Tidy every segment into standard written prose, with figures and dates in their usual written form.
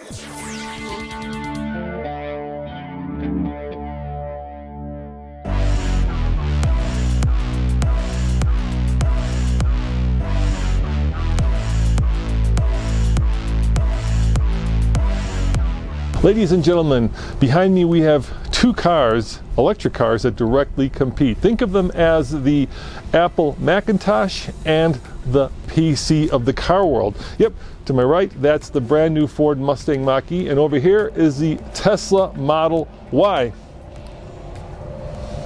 Ladies and gentlemen, behind me we have two cars, electric cars, that directly compete. Think of them as the Apple Macintosh and the PC of the car world. Yep, to my right, that's the brand new Ford Mustang Mach-E, and over here is the Tesla Model Y.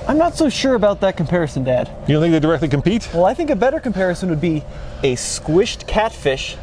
I'm not so sure about that comparison, Dad. You don't think they directly compete? Well, I think a better comparison would be a squished Catfish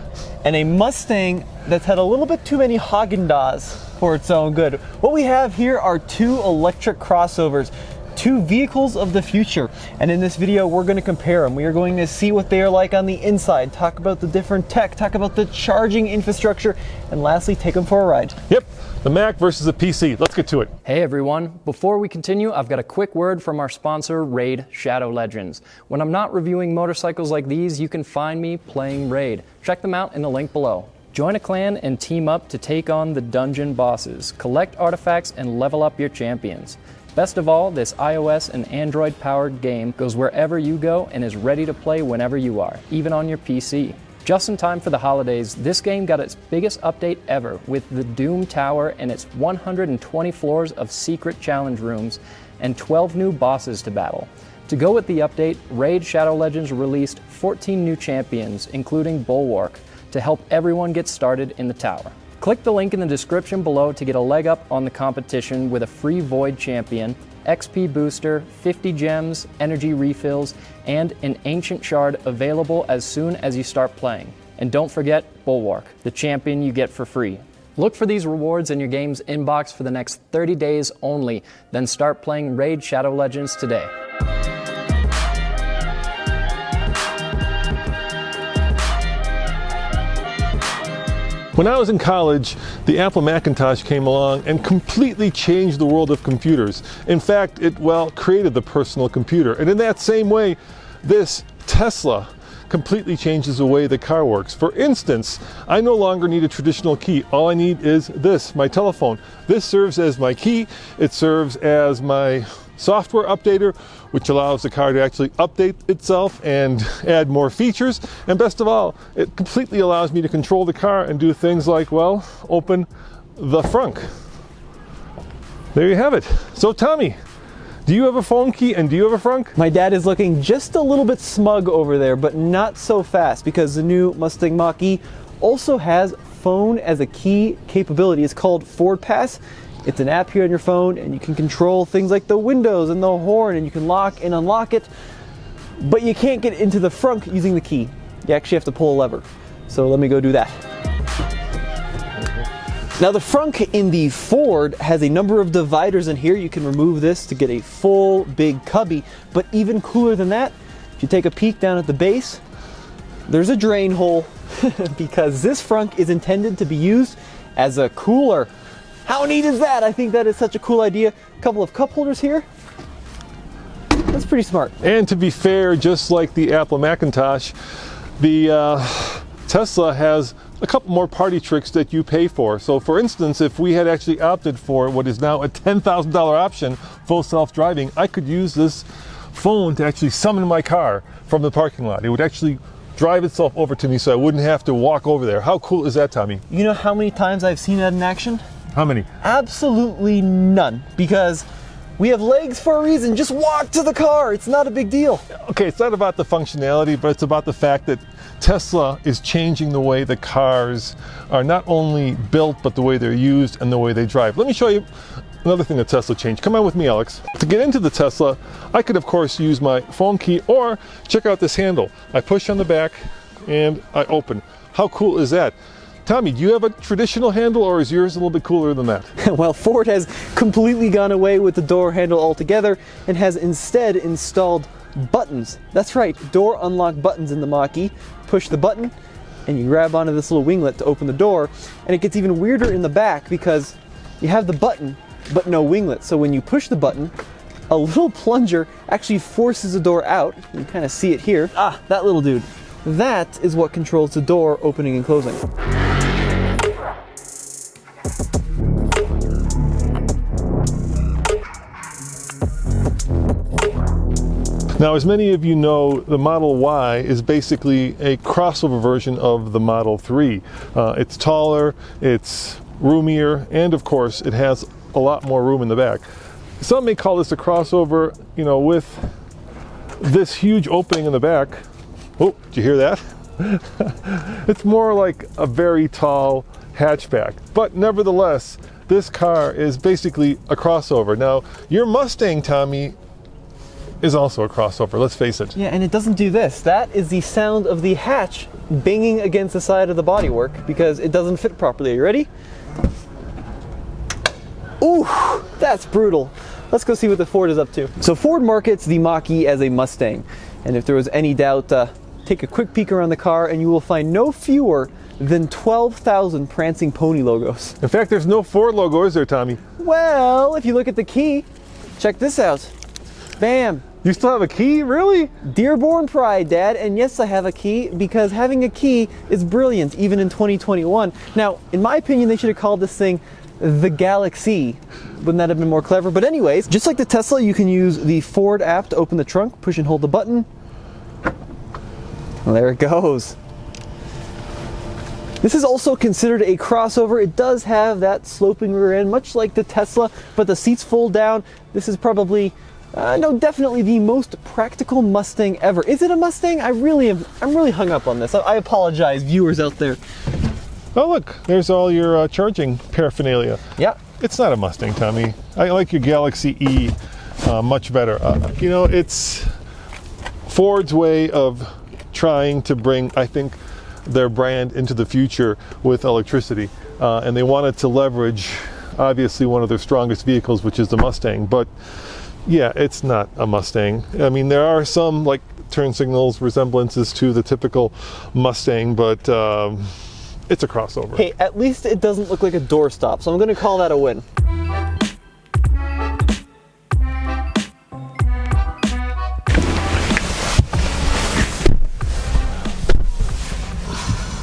and a Mustang that's had a little bit too many Haagen-Dazs for its own good. What we have here are two electric crossovers, two vehicles of the future. And in this video, we're going to compare them. We are going to see what they are like on the inside, talk about the different tech, talk about the charging infrastructure, and lastly, take them for a ride. Yep, the Mac versus the PC. Let's get to it. Hey everyone, before we continue, I've got a quick word from our sponsor, Raid Shadow Legends. When I'm not reviewing motorcycles like these, you can find me playing Raid. Check them out in the link below. Join a clan and team up to take on the dungeon bosses, collect artifacts, and level up your champions. Best of all, this iOS and Android-powered game goes wherever you go and is ready to play whenever you are, even on your PC. Just in time for the holidays, this game got its biggest update ever with the Doom Tower and its 120 floors of secret challenge rooms and 12 new bosses to battle. To go with the update, Raid Shadow Legends released 14 new champions, including Bulwark, to help everyone get started in the tower. Click the link in the description below to get a leg up on the competition with a free Void champion, XP booster, 50 gems, energy refills, and an ancient shard available as soon as you start playing. And don't forget Bulwark, the champion you get for free. Look for these rewards in your game's inbox for the next 30 days only, then start playing Raid Shadow Legends today. When I was in college, the Apple Macintosh came along and completely changed the world of computers. In fact, it, created the personal computer. And in that same way, this Tesla completely changes the way the car works. For instance, I no longer need a traditional key. All I need is this, my telephone. This serves as my key. It serves as my software updater, which allows the car to actually update itself and add more features. And best of all, it completely allows me to control the car and do things like, open the Frunk. There you have it. So Tommy, do you have a phone key and do you have a Frunk? My dad is looking just a little bit smug over there, but not so fast because the new Mustang Mach-E also has phone as a key capability. It's called Ford Pass. It's an app here on your phone and you can control things like the windows and the horn, and you can lock and unlock it, but you can't get into the Frunk using the key. You actually have to pull a lever. So let me go do that. Now the Frunk in the Ford has a number of dividers in here. You can remove this to get a full big cubby, but even cooler than that, if you take a peek down at the base, there's a drain hole because this Frunk is intended to be used as a cooler. How neat is that? I think that is such a cool idea. A couple of cup holders here. That's pretty smart. And to be fair, just like the Apple Macintosh, the Tesla has a couple more party tricks that you pay for. So for instance, if we had actually opted for what is now a $10,000 option, full self-driving, I could use this phone to actually summon my car from the parking lot. It would actually drive itself over to me so I wouldn't have to walk over there. How cool is that, Tommy? You know how many times I've seen that in action? How many? Absolutely none, because we have legs for a reason. Just walk to the car. It's not a big deal. Okay, it's not about the functionality, but it's about the fact that Tesla is changing the way the cars are not only built, but the way they're used and the way they drive. Let me show you another thing that Tesla changed. Come on with me, Alex. To get into the Tesla, I could of course use my phone key, or check out this handle. I push on the back and I open. How cool is that? Tommy, do you have a traditional handle, or is yours a little bit cooler than that? Well, Ford has completely gone away with the door handle altogether and has instead installed buttons. That's right, door unlock buttons in the Mach-E. Push the button and you grab onto this little winglet to open the door, and it gets even weirder in the back because you have the button but no winglet. So when you push the button, a little plunger actually forces the door out. You can kind of see it here. Ah, that little dude. That is what controls the door opening and closing. Now, as many of you know, the Model Y is basically a crossover version of the Model 3. It's taller, it's roomier, and of course, it has a lot more room in the back. Some may call this a crossover, you know, with this huge opening in the back. Oh, did you hear that? It's more like a very tall hatchback, but nevertheless, this car is basically a crossover. Now, your Mustang, Tommy, is also a crossover, let's face it. Yeah, and it doesn't do this. That is the sound of the hatch banging against the side of the bodywork because it doesn't fit properly. Are you ready? Ooh, that's brutal. Let's go see what the Ford is up to. So Ford markets the Mach-E as a Mustang, and if there was any doubt, take a quick peek around the car and you will find no fewer than 12,000 prancing pony logos. In fact, there's no Ford logo, is there, Tommy? Well, if you look at the key, check this out. Bam! You still have a key, really? Dearborn pride, Dad, and yes, I have a key because having a key is brilliant even in 2021. Now, in my opinion, they should have called this thing the Galaxy. Wouldn't that have been more clever? But anyways, just like the Tesla, you can use the Ford app to open the trunk, push and hold the button. Well, there it goes. This is also considered a crossover. It does have that sloping rear end, much like the Tesla, but the seats fold down. This is probably, no, definitely the most practical Mustang ever. Is it a Mustang? I'm really hung up on this. I apologize, viewers out there. Oh, look, there's all your charging paraphernalia. Yeah. It's not a Mustang, Tommy. I like your Galaxy E much better. You know, it's Ford's way of trying to bring, I think, their brand into the future with electricity. And they wanted to leverage, obviously, one of their strongest vehicles, which is the Mustang. But yeah, it's not a Mustang. I mean, there are some, like, turn signals resemblances to the typical Mustang, but it's a crossover. Hey, at least it doesn't look like a doorstop, so I'm going to call that a win.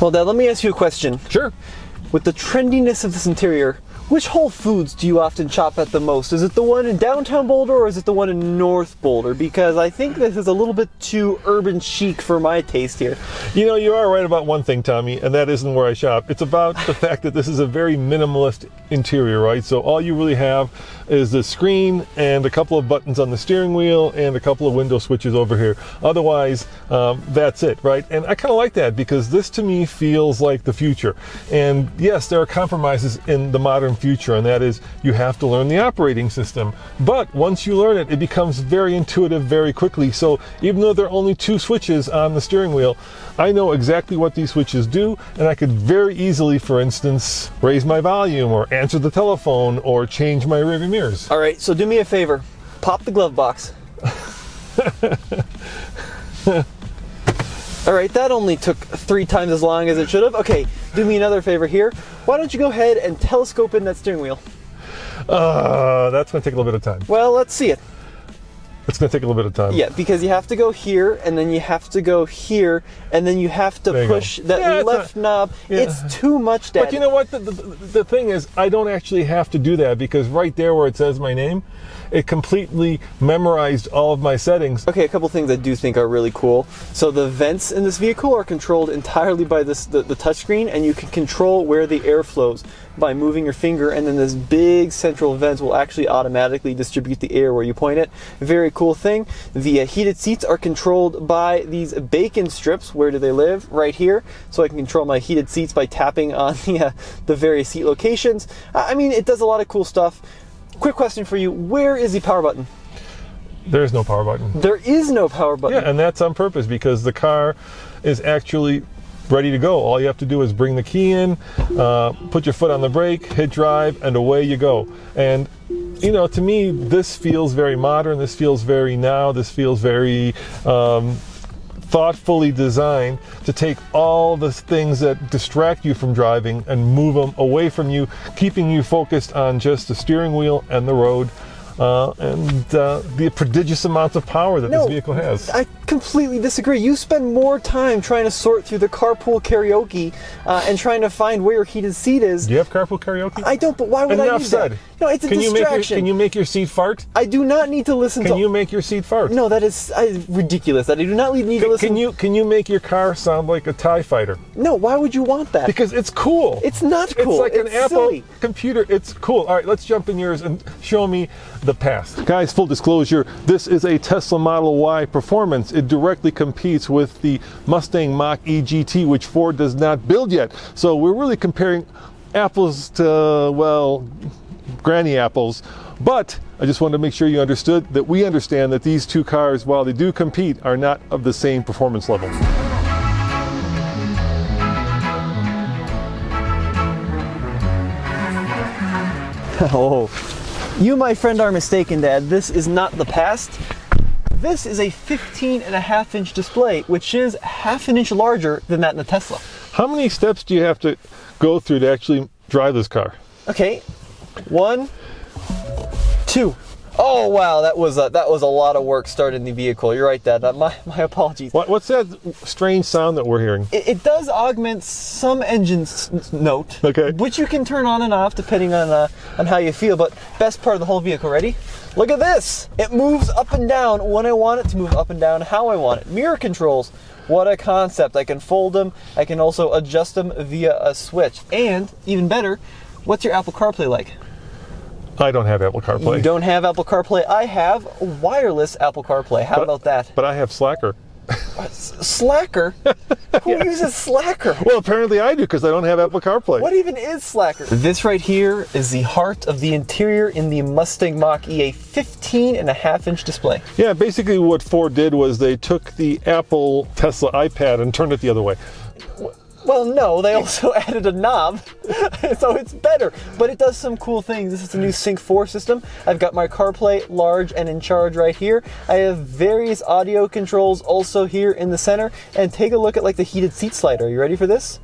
Well, Dad, let me ask you a question. Sure. With the trendiness of this interior, which Whole Foods do you often shop at the most? Is it the one in downtown Boulder or is it the one in North Boulder? Because I think this is a little bit too urban chic for my taste here. You know, you are right about one thing, Tommy, and that isn't where I shop. It's about the fact that this is a very minimalist interior, right? So all you really have is the screen and a couple of buttons on the steering wheel and a couple of window switches over here. Otherwise, that's it, right? And I kind of like that because this to me feels like the future. And yes, there are compromises in the modern future, and that is you have to learn the operating system. But once you learn it, it becomes very intuitive very quickly. So even though there are only 2 switches on the steering wheel, I know exactly what these switches do, and I could very easily, for instance, raise my volume or answer the telephone or change my rearview mirrors. All right, so do me a favor. Pop the glove box. All right, that only took 3 times as long as it should have. Okay, do me another favor here. Why don't you go ahead and telescope in that steering wheel? That's going to take a little bit of time. Well, let's see it. It's going to take a little bit of time. Yeah, because you have to go here, and then you have to go here, and then you have to push that left knob. Yeah. It's too much, Dad. But you know what? The thing is, I don't actually have to do that because right there where it says my name, it completely memorized all of my settings. Okay, a couple things I do think are really cool. So the vents in this vehicle are controlled entirely by the touchscreen, and you can control where the air flows by moving your finger, and then this big central vent will actually automatically distribute the air where you point it. Very cool thing. The heated seats are controlled by these bacon strips. Where do they live? Right here. So I can control my heated seats by tapping on the various seat locations. I mean, it does a lot of cool stuff. Quick question for you. Where is the power button? There's no power button. There is no power button. Yeah, and that's on purpose because the car is actually ready to go. All you have to do is bring the key in, put your foot on the brake, hit drive, and away you go. And you know, to me, this feels very modern. This feels very now. This feels very thoughtfully designed to take all the things that distract you from driving and move them away from you, keeping you focused on just the steering wheel and the road. And the prodigious amounts of power that this vehicle has. I completely disagree. You spend more time trying to sort through the carpool karaoke and trying to find where your heated seat is. Do you have carpool karaoke? I don't, but why would I Enough need said. that? No, it's a distraction. Can you make your seat fart? I do not need to listen to... Can you make your seat fart? No, that is ridiculous. I do not need to listen... Can you make your car sound like a TIE fighter? No, why would you want that? Because it's cool. It's not cool. It's like an Apple silly. computer. It's cool. All right, let's jump in yours and show me the past. Guys, full disclosure, this is a Tesla Model Y Performance. It directly competes with the Mustang Mach-E GT, which Ford does not build yet. So we're really comparing apples to, well, granny apples. But I just wanted to make sure you understood that we understand that these two cars, while they do compete, are not of the same performance level. Oh, you, my friend, are mistaken, Dad. This is not the past. This is a 15.5-inch display, which is half an inch larger than that in the Tesla. How many steps do you have to go through to actually drive this car? Okay, 1, 2. Oh wow, that was a lot of work starting the vehicle. You're right, Dad. My apologies. What's that strange sound that we're hearing? It does augment some engine note, Okay. which you can turn on and off depending on how you feel. But best part of the whole vehicle. Ready? Look at this. It moves up and down when I want it to move up and down, how I want it. Mirror controls. What a concept. I can fold them. I can also adjust them via a switch. And even better, what's your Apple CarPlay like? I don't have Apple CarPlay. You don't have Apple CarPlay. I have wireless Apple CarPlay. How about that? But I have Slacker. Slacker? Who uses Slacker? Well, apparently I do because I don't have Apple CarPlay. What even is Slacker? This right here is the heart of the interior in the Mustang Mach-E, a 15.5-inch display. Yeah, basically what Ford did was they took the Apple Tesla iPad and turned it the other way. Well, no, they also added a knob, so it's better. But it does some cool things. This is a new Sync 4 system. I've got my CarPlay large and in charge right here. I have various audio controls also here in the center. And take a look at like the heated seat slider. Are you ready for this?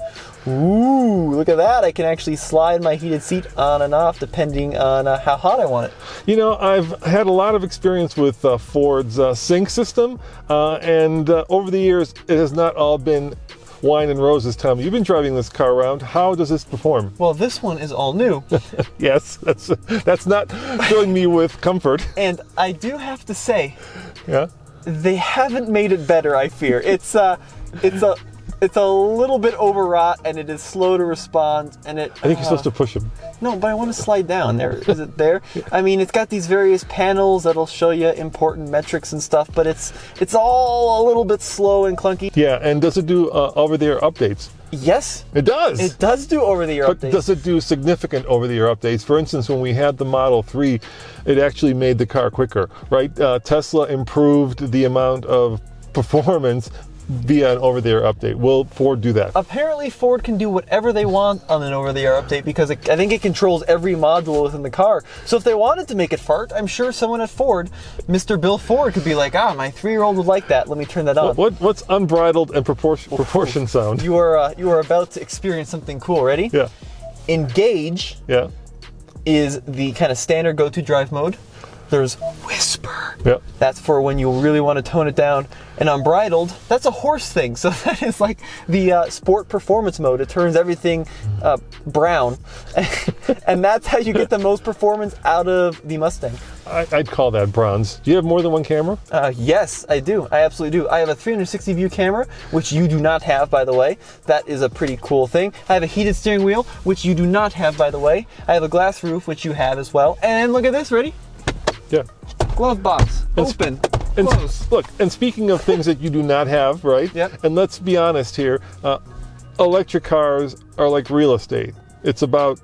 Ooh, look at that. I can actually slide my heated seat on and off depending on how hot I want it. You know, I've had a lot of experience with Ford's Sync system, and over the years, it has not all been wine and roses. Tom, you've been driving this car around. How does this perform? Well, this one is all new. Yes, that's not filling me with comfort. And I do have to say, Yeah. they haven't made it better, I fear. It's a little bit overwrought and it is slow to respond, and it I think you're supposed to push him. No, but I want to slide down. There, is it there? I mean, it's got these various panels that'll show you important metrics and stuff, but it's all a little bit slow and clunky. Yeah, and does it do over-the-air updates? Yes, It does. it does do over-the-air But updates. does it do significant over-the-air updates? For instance, when we had the Model 3, it actually made the car quicker, right? Tesla improved the amount of performance via an over-the-air update. Will Ford do that? Apparently, Ford can do whatever they want on an over-the-air update because I think it controls every module within the car. So if they wanted to make it fart, I'm sure someone at Ford, Mr. Bill Ford, could be like, my 3-year-old would like that. Let me turn that on. What's unbridled and proportion sound? You are about to experience something cool. Ready? Yeah. Engage Yeah. is the kind of standard go-to drive mode. There's whisper. Yeah. That's for when you really want to tone it down. And unbridled, that's a horse thing. So that is like the sport performance mode. It turns everything brown. And that's how you get the most performance out of the Mustang. I'd call that bronze. Do you have more than one camera? Yes, I do. I absolutely do. I have a 360 view camera, which you do not have, by the way. That is a pretty cool thing. I have a heated steering wheel, which you do not have, by the way. I have a glass roof, which you have as well. And look at this. Ready? Yeah. Glove box. Open. Close. Look, and speaking of things that you do not have, right? Yep. And let's be honest here, electric cars are like real estate. It's about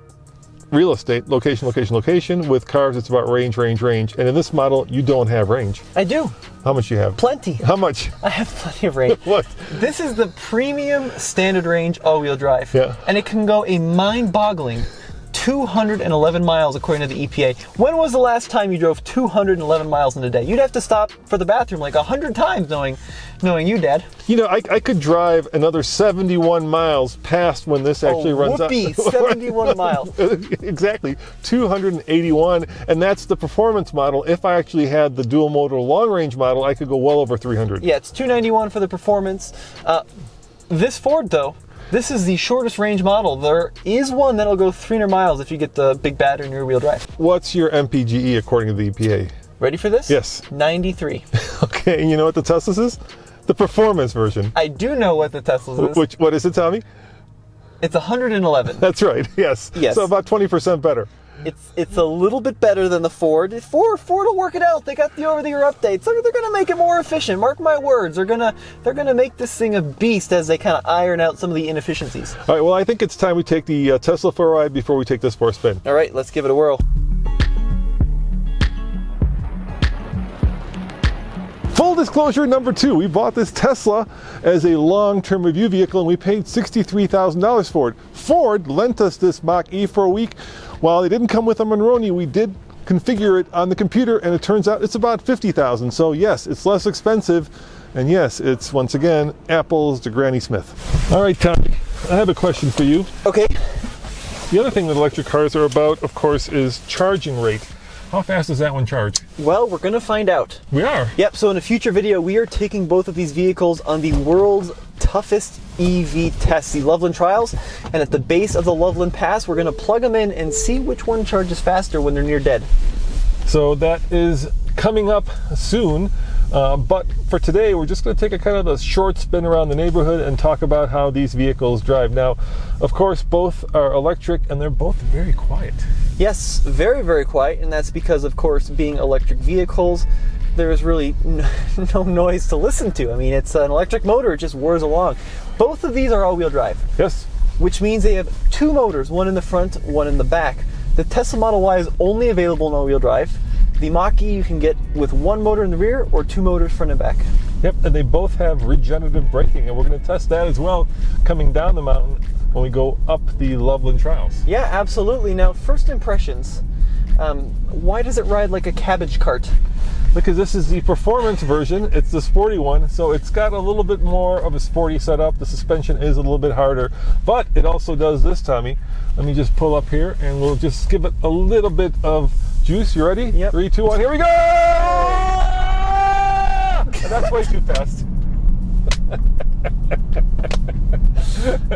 real estate, location, location, location. With cars, it's about range, range, range. And in this model, you don't have range. I do. How much you have? Plenty. How much? I have plenty of range. What? This is the premium standard range all-wheel drive. Yeah. And it can go a mind-boggling 211 miles according to the EPA. When was the last time you drove 211 miles in a day? You'd have to stop for the bathroom like 100 times knowing you, Dad. You know, I could drive another 71 miles past when this actually runs out. Whoopee, 71 miles. Exactly, 281, and that's the performance model. If I actually had the dual motor long range model, I could go well over 300. Yeah, it's 291 for the performance. This Ford, though, this is the shortest range model. There is one that'll go 300 miles if you get the big battery and rear wheel drive. What's your MPGE according to the EPA? Ready for this? Yes. 93. Okay, and you know what the Tesla's is? The performance version. I do know what the Tesla's is. What is it, Tommy? It's 111. That's right, yes. Yes. So about 20% better. It's a little bit better than the Ford. Ford will work it out. They got the over-the-air updates. They're gonna make it more efficient. Mark my words. They're gonna make this thing a beast as they kind of iron out some of the inefficiencies. All right. Well, I think it's time we take the Tesla for a ride before we take this for a spin. All right, let's give it a whirl. Full disclosure number 2, we bought this Tesla as a long-term review vehicle and we paid $63,000 for it. Ford lent us this Mach-E for a week. While they didn't come with a Monroney, we did configure it on the computer and it turns out it's about $50,000. So yes, it's less expensive. And yes, it's once again, apples to Granny Smith. All right, Tommy, I have a question for you. Okay. The other thing that electric cars are about, of course, is charging rate. How fast does that one charge? Well, we're gonna find out. We are? Yep, so in a future video, we are taking both of these vehicles on the world's toughest EV tests, the Loveland Trials, and at the base of the Loveland Pass, we're gonna plug them in and see which one charges faster when they're near dead. So that is coming up soon, but for today, we're just gonna take a kind of a short spin around the neighborhood and talk about how these vehicles drive. Now, of course, both are electric and they're both very quiet. Yes, very, very quiet, and that's because, of course, being electric vehicles, there's really no noise to listen to. I mean, it's an electric motor, it just whirs along. Both of these are all-wheel drive. Yes. Which means they have 2 motors, one in the front, one in the back. The Tesla Model Y is only available in all-wheel drive. The Mach-E you can get with 1 motor in the rear or 2 motors front and back. Yep, and they both have regenerative braking, and we're going to test that as well coming down the mountain when we go up the Loveland Trials. Yeah, absolutely. Now, first impressions. Why does it ride like a cabbage cart? Because this is the performance version, it's the sporty one, so it's got a little bit more of a sporty setup. The suspension is a little bit harder, but it also does this, Tommy. Let me just pull up here and we'll just give it a little bit of juice. You ready? Yep. 3, 2, 1, here we go! That's way too fast.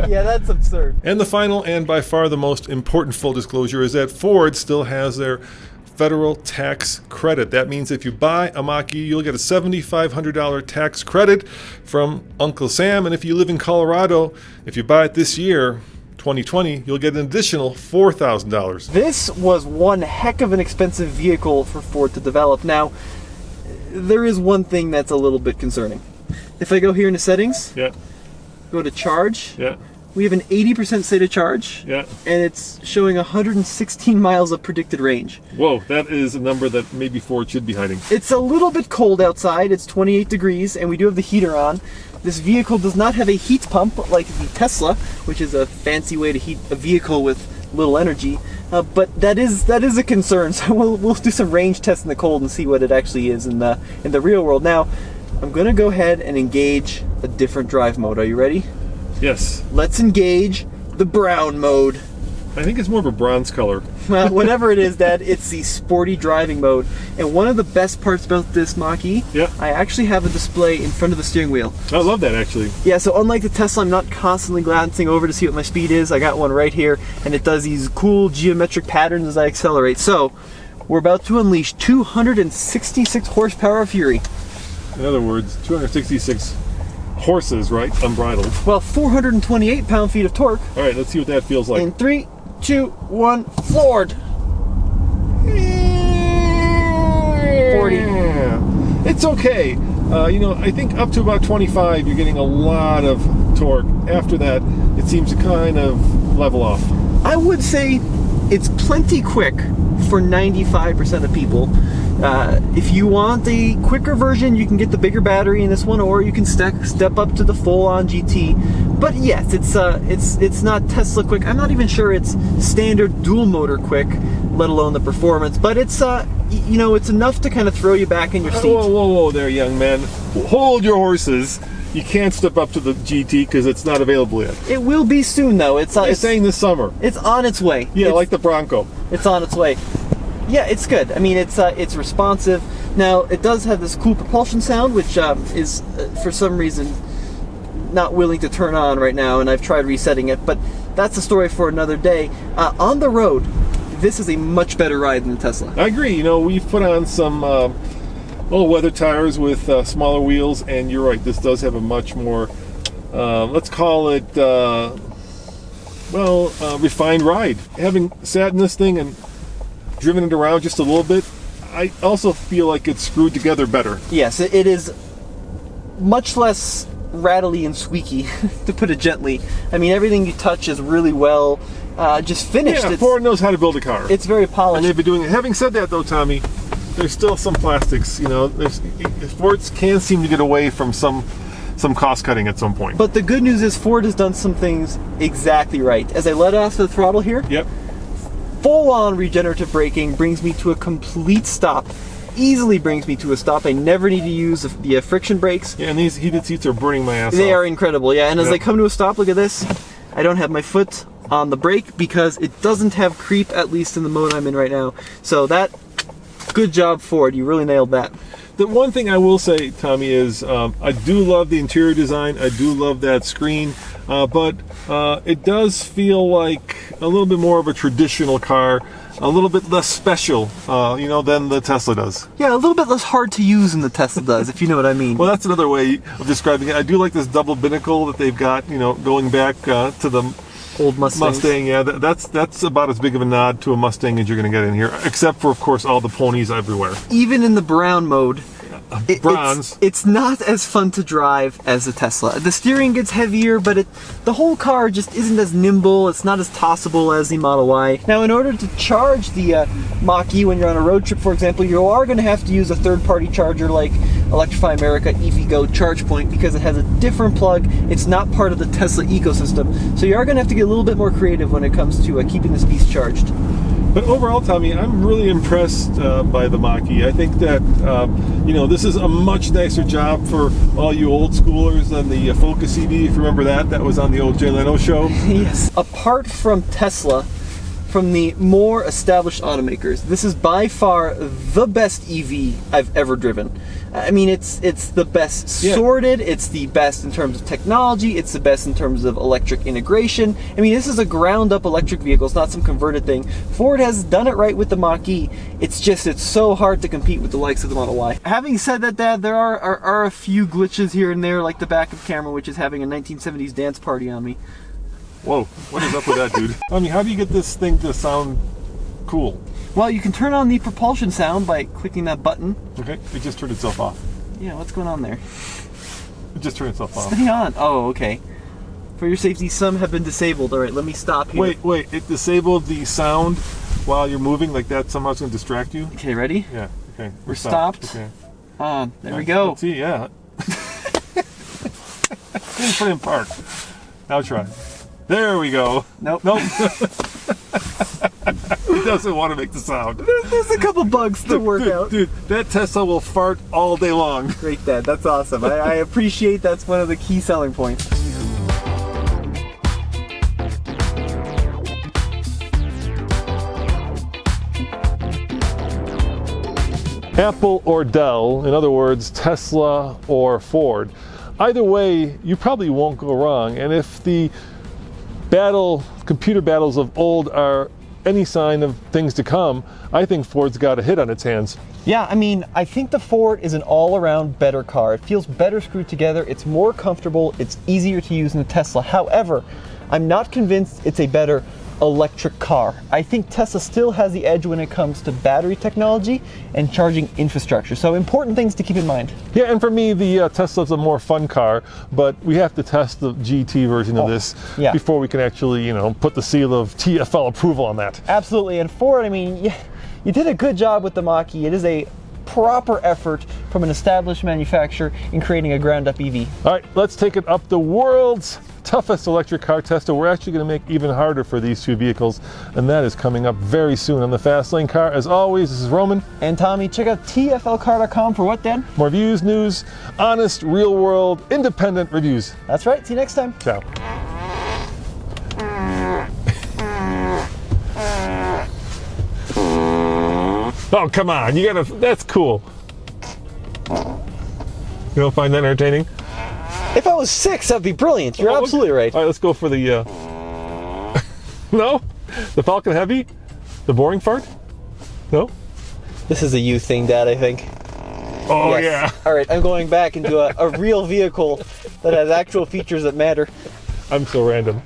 Yeah, that's absurd. And the final and by far the most important full disclosure is that Ford still has their federal tax credit. That means if you buy a Mach-E, you'll get a $7,500 tax credit from Uncle Sam. And if you live in Colorado, if you buy it this year, 2020, you'll get an additional $4,000. This was one heck of an expensive vehicle for Ford to develop. Now, there is one thing that's a little bit concerning. If I go here into settings, Yeah, go to charge, yeah, we have an 80% state of charge, yeah. and it's showing 116 miles of predicted range. Whoa, that is a number that maybe Ford should be hiding. It's a little bit cold outside, it's 28 degrees, and we do have the heater on. This vehicle does not have a heat pump like the Tesla, which is a fancy way to heat a vehicle with little energy. But that is a concern. So we'll do some range tests in the cold and see what it actually is in the real world. Now, I'm gonna go ahead and engage a different drive mode. Are you ready? Yes. Let's engage the brown mode. I think it's more of a bronze color. Well, whatever it is, Dad, it's the sporty driving mode. And one of the best parts about this Mach-E, Yeah. I actually have a display in front of the steering wheel. I love that, actually. Yeah, so unlike the Tesla, I'm not constantly glancing over to see what my speed is. I got one right here, and it does these cool geometric patterns as I accelerate. So, we're about to unleash 266 horsepower of fury. In other words, 266 horses, right? Unbridled. Well, 428 pound-feet of torque. All right, let's see what that feels like. In 3, 2, 1, floored. 40. Yeah. It's okay. I think up to about 25, you're getting a lot of torque. After that, it seems to kind of level off. I would say it's plenty quick for 95% of people. If you want the quicker version, you can get the bigger battery in this one, or you can step up to the full-on GT. But yes, it's not Tesla quick. I'm not even sure it's standard dual motor quick, let alone the performance. But it's it's enough to kind of throw you back in your seat. Whoa there, young man. Hold your horses. You can't step up to the GT because it's not available yet. It will be soon, though. It's saying this summer. It's on its way. Yeah, like the Bronco. It's on its way. Yeah, it's good. I mean, it's responsive. Now, it does have this cool propulsion sound, which is for some reason not willing to turn on right now, and I've tried resetting it, but that's a story for another day. On the road, this is a much better ride than the Tesla. I agree. We've put on some weather tires with smaller wheels, and you're right, this does have a much more, let's call it, refined ride. Having sat in this thing and driven it around just a little bit, I also feel like it's screwed together better. Yes, it is much less rattly and squeaky, to put it gently. I mean, everything you touch is really well just finished. Yeah, Ford knows how to build a car. It's very polished. And they've been doing it. Having said that, though, Tommy, there's still some plastics. Fords can seem to get away from some cost cutting at some point. But the good news is Ford has done some things exactly right. As I let off the throttle here, yep, full-on regenerative braking brings me to a complete stop. Easily brings me to a stop. I never need to use the friction brakes. Yeah, and these heated seats are burning my ass off. They are incredible, yeah. And as I come to a stop, look at this. I don't have my foot on the brake because it doesn't have creep, at least in the mode I'm in right now. So good job, Ford. You really nailed that. The one thing I will say, Tommy, is I do love the interior design. I do love that screen, but it does feel like a little bit more of a traditional car, a little bit less special, than the Tesla does. Yeah, a little bit less hard to use than the Tesla does, if you know what I mean. Well, that's another way of describing it. I do like this double binnacle that they've got, going back to the old Mustang. Yeah, that's about as big of a nod to a Mustang as you're going to get in here, except for, of course, all the ponies everywhere. Even in the brown mode, bronze. It's not as fun to drive as the Tesla. The steering gets heavier, but the whole car just isn't as nimble. It's not as tossable as the Model Y. Now, in order to charge the Mach-E when you're on a road trip, for example, you are going to have to use a third-party charger like Electrify America EVgo ChargePoint because it has a different plug. It's not part of the Tesla ecosystem. So you are going to have to get a little bit more creative when it comes to keeping this beast charged. But overall, Tommy, I'm really impressed by the Mach-E. I think that, this is a much nicer job for all you old schoolers than the Focus EV, if you remember that. That was on the old Jay Leno show. Yes. Apart from Tesla, from the more established automakers, this is by far the best EV I've ever driven. I mean, it's the best sorted, it's the best in terms of technology, it's the best in terms of electric integration. I mean, this is a ground-up electric vehicle, it's not some converted thing. Ford has done it right with the Mach-E. It's so hard to compete with the likes of the Model Y. Having said that, Dad, there are a few glitches here and there, like the back of camera, which is having a 1970s dance party on me. Whoa, what is up with that, dude? I mean, how do you get this thing to sound cool? Well, you can turn on the propulsion sound by clicking that button. Okay, it just turned itself off. Yeah, what's going on there? It just turned itself off. Stay on. Oh, okay. For your safety, some have been disabled. All right, let me stop here. Wait, it disabled the sound while you're moving, like that somehow it's going to distract you? Okay, ready? Yeah, okay. We're stopped. Okay. On. There we go. Let's see, yeah. Put it in park. Now try. There we go. Nope. It doesn't want to make the sound. There's a couple bugs to work out. Dude, that Tesla will fart all day long. Great, Dad. That's awesome. I appreciate that's one of the key selling points. Apple or Dell, in other words, Tesla or Ford. Either way, you probably won't go wrong. And if the computer battles of old are any sign of things to come, I think Ford's got a hit on its hands. Yeah, I mean, I think the Ford is an all-around better car. It feels better screwed together, it's more comfortable, it's easier to use than the Tesla. However, I'm not convinced it's a better electric car. I think Tesla still has the edge when it comes to battery technology and charging infrastructure. So important things to keep in mind. Yeah, and for me, the Tesla's a more fun car, but we have to test the GT version of this before we can actually, put the seal of TFL approval on that. Absolutely, and Ford, I mean, you did a good job with the Mach-E. It is a proper effort from an established manufacturer in creating a ground-up EV. All right, let's take it up the world's toughest electric car test. We're actually going to make even harder for these two vehicles, and that is coming up very soon on the Fast Lane Car. As always, this is Roman. And Tommy, check out TFLcar.com for what, Dan? More views, news, honest, real-world, independent reviews. That's right. See you next time. Ciao. Oh, come on. You gotta, that's cool. You don't find that entertaining? If I was 6, that'd be brilliant. You're absolutely right. All right, let's go for the, no? The Falcon Heavy? The boring fart? No? This is a you thing, Dad, I think. Oh, Yes. yeah. All right, I'm going back into a real vehicle that has actual features that matter. I'm so random.